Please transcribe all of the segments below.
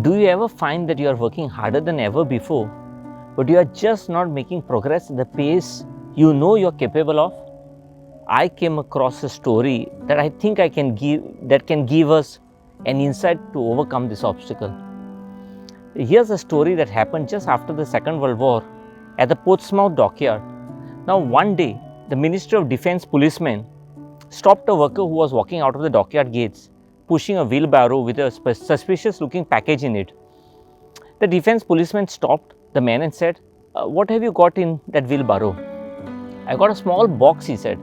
Do you ever find that you are working harder than ever before, but you are just not making progress at the pace you know you are capable of? I came across a story that I think can give us an insight to overcome this obstacle. Here's a story that happened just after the Second World War at the Portsmouth dockyard. Now, one day, the Ministry of Defense policeman stopped a worker who was walking out of the dockyard gates, pushing a wheelbarrow with a suspicious looking package in it. The defense policeman stopped the man and said, "What have you got in that wheelbarrow?" "I got a small box," he said.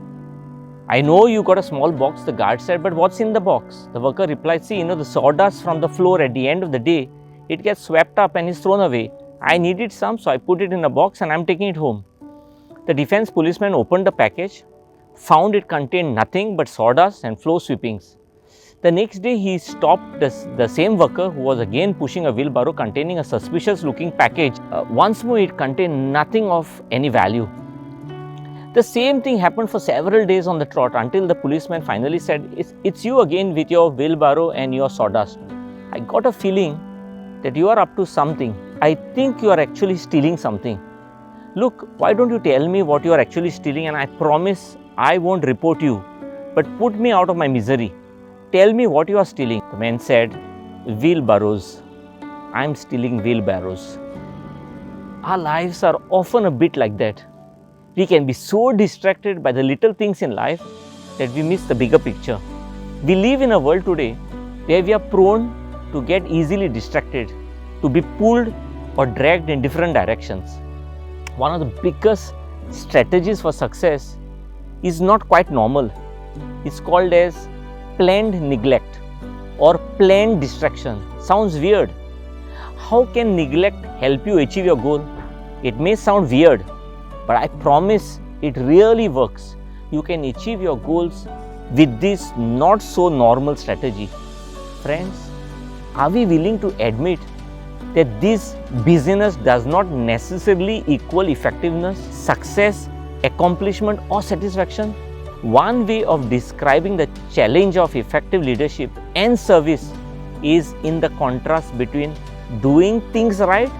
"I know you got a small box," the guard said, "but what's in the box?" The worker replied, "See, the sawdust from the floor at the end of the day, it gets swept up and is thrown away. I needed some, so I put it in a box and I'm taking it home." The defense policeman opened the package, found it contained nothing but sawdust and floor sweepings. The next day, he stopped the same worker who was again pushing a wheelbarrow containing a suspicious looking package. Once more, it contained nothing of any value. The same thing happened for several days on the trot until the policeman finally said, it's you again with your wheelbarrow and your sawdust. I got a feeling that you are up to something. I think you are actually stealing something. Look, why don't you tell me what you are actually stealing, and I promise I won't report you, but put me out of my misery. Tell me what you are stealing." The man said, "Wheelbarrows. I am stealing wheelbarrows." Our lives are often a bit like that. We can be so distracted by the little things in life that we miss the bigger picture. We live in a world today where we are prone to get easily distracted, to be pulled or dragged in different directions. One of the biggest strategies for success is not quite normal. It's called as planned neglect or planned distraction. Sounds weird. How can neglect help you achieve your goal? It may sound weird, but I promise it really works. You can achieve your goals with this not so normal strategy. Friends, are we willing to admit that this busyness does not necessarily equal effectiveness, success, accomplishment, or satisfaction? One way of describing the challenge of effective leadership and service is in the contrast between doing things right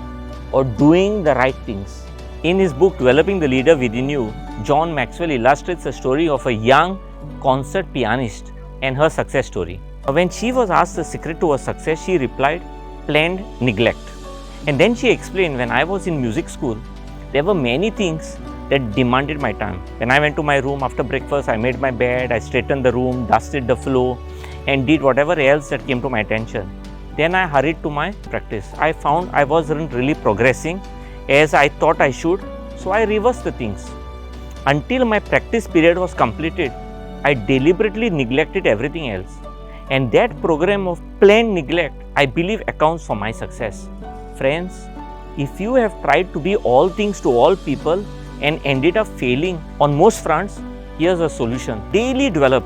or doing the right things. In his book, Developing the Leader Within You, John Maxwell illustrates the story of a young concert pianist and her success story. When she was asked the secret to her success, she replied, "Planned neglect." And then she explained, "When I was in music school, there were many things that demanded my time. When I went to my room after breakfast, I made my bed, I straightened the room, dusted the floor, and did whatever else that came to my attention. Then I hurried to my practice. I found I wasn't really progressing as I thought I should, so I reversed the things. Until my practice period was completed, I deliberately neglected everything else. And that program of planned neglect, I believe, accounts for my success." Friends, if you have tried to be all things to all people and ended up failing on most fronts, here's a solution. Daily develop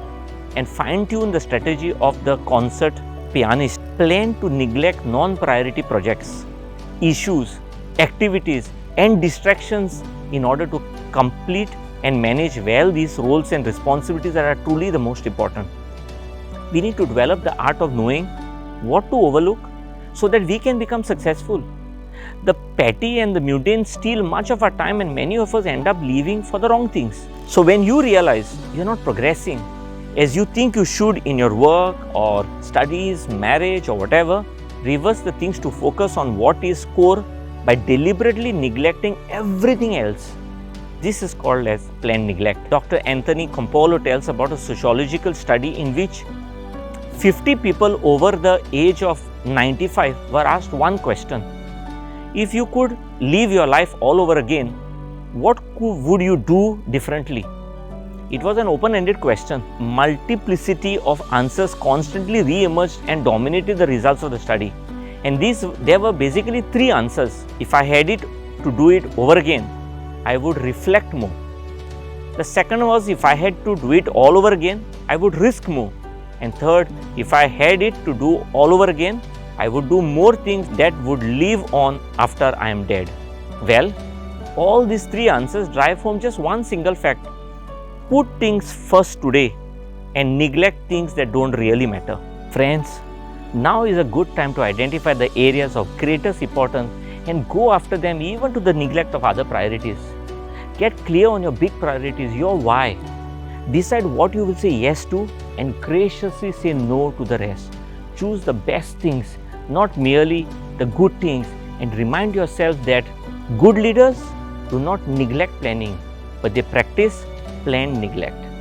and fine-tune the strategy of the concert pianist. Plan to neglect non-priority projects, issues, activities, and distractions in order to complete and manage well these roles and responsibilities that are truly the most important. We need to develop the art of knowing what to overlook so that we can become successful. The petty and the mundane steal much of our time, and many of us end up leaving for the wrong things. So when you realize you're not progressing as you think you should in your work or studies, marriage, or whatever, reverse the things to focus on what is core by deliberately neglecting everything else. This is called as planned neglect. Dr. Anthony Campolo tells about a sociological study in which 50 people over the age of 95 were asked one question: if you could live your life all over again, what would you do differently? It was an open-ended question. Multiplicity of answers constantly re-emerged and dominated the results of the study. And there were basically three answers. If I had it to do it over again, I would reflect more. The second was, if I had to do it all over again, I would risk more. And third, if I had it to do all over again, I would do more things that would live on after I am dead. Well, all these three answers drive home just one single fact: put things first today and neglect things that don't really matter. Friends, Now is a good time to identify the areas of greatest importance and go after them even to the neglect of other priorities. Get clear on your big priorities, your why. Decide what you will say yes to and graciously say no to the rest. Choose the best things, not merely the good things, and remind yourself that good leaders do not neglect planning, but they practice planned neglect.